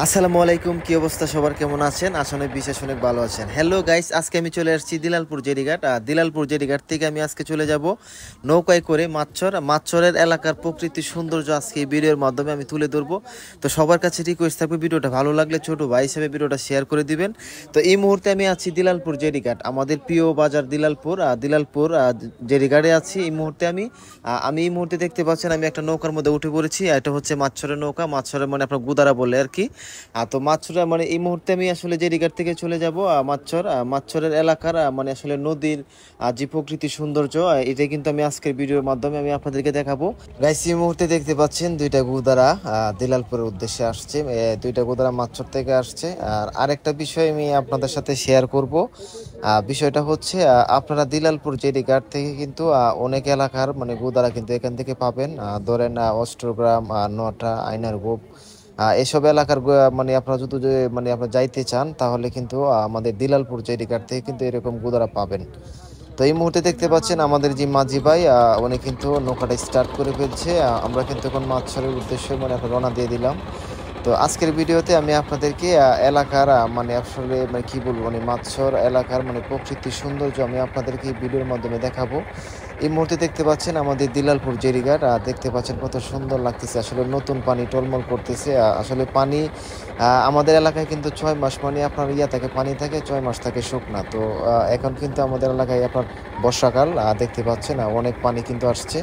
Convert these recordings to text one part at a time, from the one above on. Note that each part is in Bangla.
আসসালামু আলাইকুম, কি অবস্থা সবার, কেমন আছেন? আসলে বিশেষ অনেক ভালো আছেন। হ্যালো গাইস, আজকে আমি চলে আসছি দিলালপুর জেরিঘাট। দিলালপুর জেরিঘাট থেকে আমি আজকে চলে যাব নৌকায় করে মাছচরের এলাকার প্রকৃতি সৌন্দর্য আজকে এই ভিডিওর মাধ্যমে আমি তুলে ধরবো। তো সবার কাছে রিকোয়েস্ট থাকবে, ভিডিওটা ভালো লাগলে ছোট ভাই হিসেবে ভিডিওটা শেয়ার করে দিবেন। তো এই মুহূর্তে আমি আছি দিলালপুর জেরিঘাট, আমাদের প্রিয় বাজার দিলালপুর জেরিঘাটে আছি এই মুহূর্তে। আমি এই মুহূর্তে দেখতে পাচ্ছেন আমি একটা নৌকার মধ্যে উঠে পড়েছি। এটা হচ্ছে মাছচরের নৌকা, মাছচরের মানে আপনার গুদারা বলে আর কি। তো মাছরা মানে এই মুহূর্তে আমি আসলে জেরিঘাট থেকে চলে যাব মাছচরের এলাকার মানে আসলে নদীর যে প্রকৃতি সৌন্দর্য, এটা কিন্তু আমি আজকের ভিডিওর মাধ্যমে আমি আপনাদেরকে দেখাবো। গাইস, এই মুহূর্তে দেখতে পাচ্ছেন দুইটা গুদারা দিলালপুরের উদ্দেশ্যে আসছে। দুইটা গুদারা মাছচর থেকে আসছে। আর আরেকটা বিষয় আমি আপনাদের সাথে শেয়ার করব। বিষয়টা হচ্ছে আপনারা দিলালপুর জেরিঘাট থেকে কিন্তু অনেক এলাকার মানে গুদারা কিন্তু এখান থেকে পাবেন। ধরেন অষ্টগ্রাম, নটা, আইনারগোপ, এসব এলাকার মানে আপনারা যদি মানে আপনারা যাইতে চান তাহলে কিন্তু আমাদের দিলালপুর জেরিঘাট থেকে কিন্তু এরকম গুদারা পাবেন। তো এই মুহূর্তে দেখতে পাচ্ছেন আমাদের যে মাঝি ভাই উনি কিন্তু নৌকাটা স্টার্ট করে ফেলছে। আমরা কিন্তু এখন মাছচরের উদ্দেশ্যে মানে আপনার রওনা দিয়ে দিলাম। তো আজকের ভিডিওতে আমি আপনাদেরকে এলাকার মানে আসলে মানে কি বলবো মানে মাছচর এলাকার মানে প্রকৃতির সৌন্দর্য আমি আপনাদেরকে এই ভিডিওর মাধ্যমে দেখাবো। এই মুহূর্তে দেখতে পাচ্ছেন আমাদের দিলালপুর জেরিঘাট, দেখতে পাচ্ছেন কত সুন্দর লাগতেছে। আসলে নতুন পানি টলমল করতেছে। আসলে পানি আমাদের এলাকায় কিন্তু 6 মাস মানে আপনার থাকে, পানি থাকে, 6 মাস থাকে শুকনা। তো এখন কিন্তু আমাদের এলাকায় আপনার বর্ষাকাল, দেখতে পাচ্ছেন অনেক পানি কিন্তু আসছে।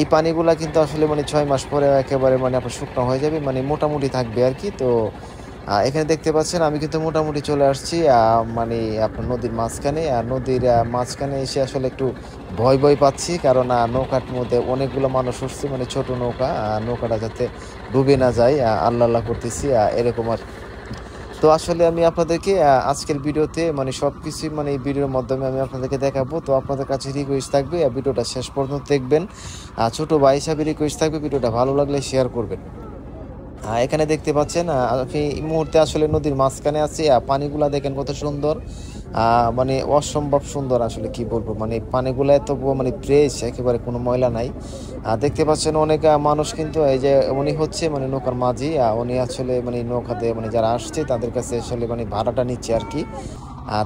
এই পানিগুলা কিন্তু আসলে মানে 6 মাস পরে একেবারে মানে আপনার শুকনো হয়ে যাবে, মানে মোটামুটি থাকবে আর কি। তো এখানে দেখতে পাচ্ছেন আমি কিন্তু মোটামুটি চলে আসছি মানে আপনার নদীর মাঝখানে। আর নদীর মাঝখানে এসে আসলে একটু ভয় ভয় পাচ্ছি, কারণ নৌকার মধ্যে অনেকগুলো মানুষ উঠছে, মানে ছোট নৌকা, নৌকাটা যাতে ডুবে না যায়, আল্লাহ আল্লাহ করতেছি এরকম আর। তো আসলে আমি আপনাদেরকে আজকের ভিডিওতে মানে সবকিছু মানে এই ভিডিওর মাধ্যমে আমি আপনাদেরকে দেখাবো। তো আপনাদের কাছে রিকোয়েস্ট থাকবে ভিডিওটা শেষ পর্যন্ত দেখবেন। ছোট ভাই হিসাবে রিকোয়েস্ট থাকবে ভিডিওটা ভালো লাগলে শেয়ার করবেন। এখানে দেখতে পাচ্ছেন আপনি এই মুহূর্তে আসলে নদীর মাঝখানে আছি। পানিগুলা দেখেন কত সুন্দর, মানে অসম্ভব সুন্দর। আসলে কি বলবো, মানে পানিগুলা এত মানে ফ্রেশ, একেবারে কোনো ময়লা নাই। দেখতে পাচ্ছেন অনেক মানুষ কিন্তু এই যে উনি হচ্ছে মানে নৌকার মাঝি, উনি আসলে মানে নৌকাতে মানে যারা আসছে তাদের কাছে আসলে মানে ভাড়াটা নিচ্ছে আর কি।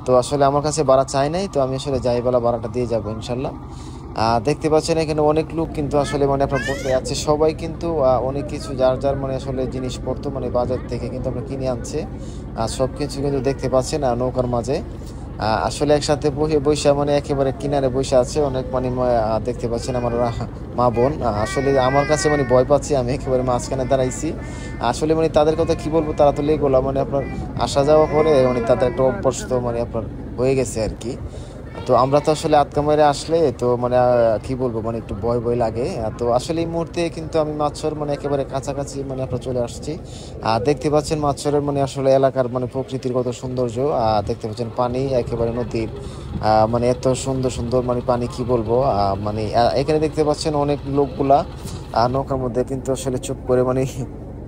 তো আসলে আমার কাছে ভাড়া চাই নাই, তো আমি আসলে যাই বলা ভাড়াটা দিয়ে যাবো ইনশাল্লাহ। দেখতে পাচ্ছেন এখানে অনেক লোক কিন্তু আসলে মানে আপনার বসে আছে, সবাই কিন্তু অনেক কিছু যার যার মানে আসলে জিনিসপত্র মানে বাজার থেকে কিন্তু আমরা কিনে আনছে। সব কিছু কিন্তু দেখতে পাচ্ছেন নৌকার মাঝে আসলে একসাথে বৈশা মানে একেবারে কিনারে বসে আছে অনেক মানে দেখতে পাচ্ছেন আমার মা বোন। আসলে আমার কাছে মানে ভয় পাচ্ছি, আমি একেবারে মাঝখানে দাঁড়াইছি। আসলে মানে তাদের কথা কি বলবো, তারা তো লেগোলা মানে আপনার আসা যাওয়া করে মানে তাদের একটা অভ্যস্ত মানে আপনার হয়ে গেছে আর কি। তো আমরা তো আসলে আটকা মেরে আসলে তো মানে কি বলবো মানে একটু ভয় ভয় লাগে। তো আসলে এই মুহূর্তে কিন্তু আমি মাছচর মানে একেবারে কাছাকাছি মানে আপনার চলে আসছি। দেখতে পাচ্ছেন মাছচরের মানে আসলে এলাকার মানে প্রকৃতির কত সৌন্দর্য। দেখতে পাচ্ছেন পানি একেবারে নদীর, মানে এত সুন্দর সুন্দর মানে পানি কি বলবো। মানে এখানে দেখতে পাচ্ছেন অনেক লোকগুলা নৌকার মধ্যে কিন্তু আসলে চুপ করে মানে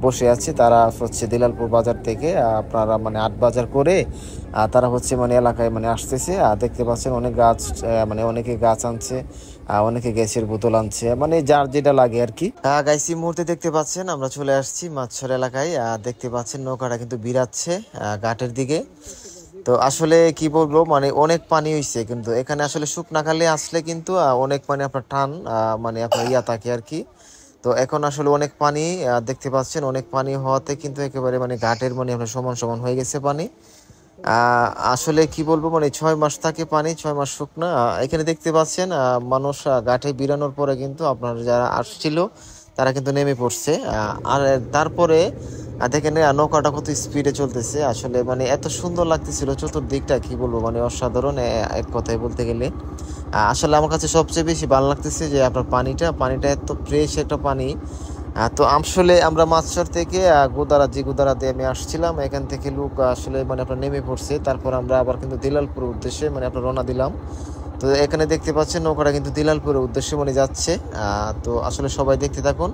বসে আছে। তারা হচ্ছে দিলালপুর বাজার থেকে আপনারা মানে 8 বাজার করে তারা হচ্ছে মানে এলাকায় মানে আসতেছে। দেখতে পাচ্ছেন অনেক গাছ, মানে অনেকে গাছ আনছে, অনেকে গ্যাসের বোতল আনছে, মানে যার যেটা লাগে আর কি। গাইস, এই মুহূর্তে দেখতে পাচ্ছেন আমরা চলে আসছি মাছচর এলাকায়। দেখতে পাচ্ছেন নৌকাটা কিন্তু বিরাচ্ছে ঘাটের দিকে। তো আসলে কি বলবো মানে অনেক পানি হইছে, কিন্তু এখানে আসলে শুকনাকালে আসলে কিন্তু অনেক মানে আপনার টান মানে আপনার থাকে আর কি। তো এখন আসলে অনেক পানি, দেখতে পাচ্ছেন অনেক পানি হওয়াতে কিন্তু একেবারে মানে ঘাটের মানে আপনার সমান সমান হয়ে গেছে পানি। আসলে কি বলবো মানে 6 মাস থাকে পানি, 6 মাস শুকনা। এখানে দেখতে পাচ্ছেন মানুষ ঘাটে বিরানোর পরে কিন্তু আপনার যারা আসছিল তারা কিন্তু নেমে পড়ছে। আর তারপরে দেখেন নৌকাটা কত স্পিডে চলতেছে, আসলে মানে এত সুন্দর লাগতেছিল চতুর্দিকটা, কি বলবো মানে অসাধারণ এক কথায় বলতে গেলে। আসলে আমার কাছে সবচেয়ে বেশি ভালো লাগতেছে যে আপনার পানিটা এত ফ্রেশ একটা পানি। তো আসলে আমরা মাছচর থেকে গুদারা দিয়ে আমি আসছিলাম, এখান থেকে লোক আসলে মানে আপনার নেমে পড়ছে। তারপর আমরা আবার কিন্তু দিলালপুর উদ্দেশ্যে মানে আপনার রওনা দিলাম। তো এখানে দেখতে পাচ্ছেন নৌকাটা কিন্তু দিলালপুরের উদ্দেশ্যে মানে যাচ্ছে। তো আসলে সবাই দেখতে থাকুন।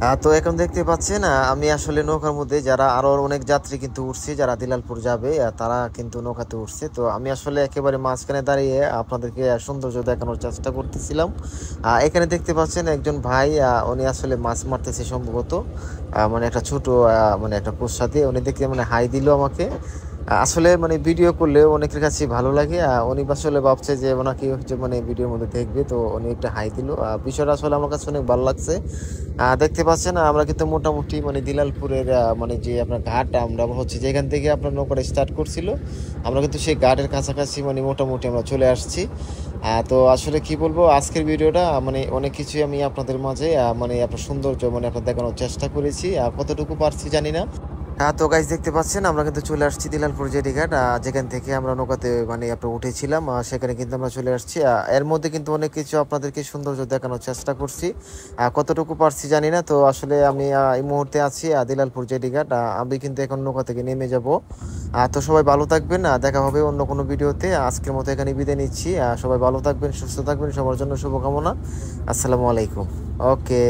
তো এখন দেখতে পাচ্ছেন আমি আসলে নৌকার মধ্যে যারা আরো অনেক যাত্রী কিন্তু উঠছে, যারা দিলালপুর যাবে তারা কিন্তু নৌকাতে উঠছে। তো আমি আসলে একেবারে মাঝখানে দাঁড়িয়ে আপনাদেরকে সৌন্দর্য দেখানোর চেষ্টা করতেছিলাম। এখানে দেখতে পাচ্ছেন একজন ভাই, উনি আসলে মাছ মারতেছে সম্ভবত, মানে একটা ছোট মানে একটা পোস্যা দিয়ে উনি দেখতে মানে হাই দিল আমাকে। আসলে মানে ভিডিও করলে অনেকের কাছে ভালো লাগে। উনি আসলে ভাবছে যে ওনাকে হচ্ছে মানে ভিডিওর মধ্যে দেখবে, তো উনি একটা হাই দিল। বিষয়টা আসলে আমার কাছে অনেক ভালো লাগছে। দেখতে পাচ্ছেন আমরা কিন্তু মোটামুটি মানে দিলালপুরের মানে যে আপনার ঘাট, আমরা হচ্ছে যেখান থেকে আপনার নৌকাটা স্টার্ট করছিল, আমরা কিন্তু সেই ঘাটের কাছাকাছি মানে মোটামুটি আমরা চলে আসছি। তো আসলে কি বলবো, আজকের ভিডিওটা মানে অনেক কিছুই আমি আপনাদের মাঝে মানে আপনার সৌন্দর্য মানে আপনার দেখানোর চেষ্টা করেছি, কতটুকু পারছি জানি না। তো গাইস দেখতে পাচ্ছেন আমরা কিন্তু চলে আসছি দিলালপুর জেটিঘাট, যেখান থেকে আমরা নৌকাতে মানে আপনার উঠেছিলাম, সেখানে কিন্তু আমরা চলে আসছি। এর মধ্যে কিন্তু অনেক কিছু আপনাদেরকে সৌন্দর্য দেখানোর চেষ্টা করছি, কতটুকু পারছি জানি না। তো আসলে আমি এই মুহূর্তে আছি দিলালপুর জেটিঘাট, আমি কিন্তু এখন নৌকা থেকে নেমে যাব। তো সবাই ভালো থাকবেন, দেখা হবে অন্য কোনো ভিডিওতে। আজকের মতো এখানে বিদায় নিচ্ছি। সবাই ভালো থাকবেন, সুস্থ থাকবেন, সবার জন্য শুভকামনা। আসসালামু আলাইকুম। ওকে।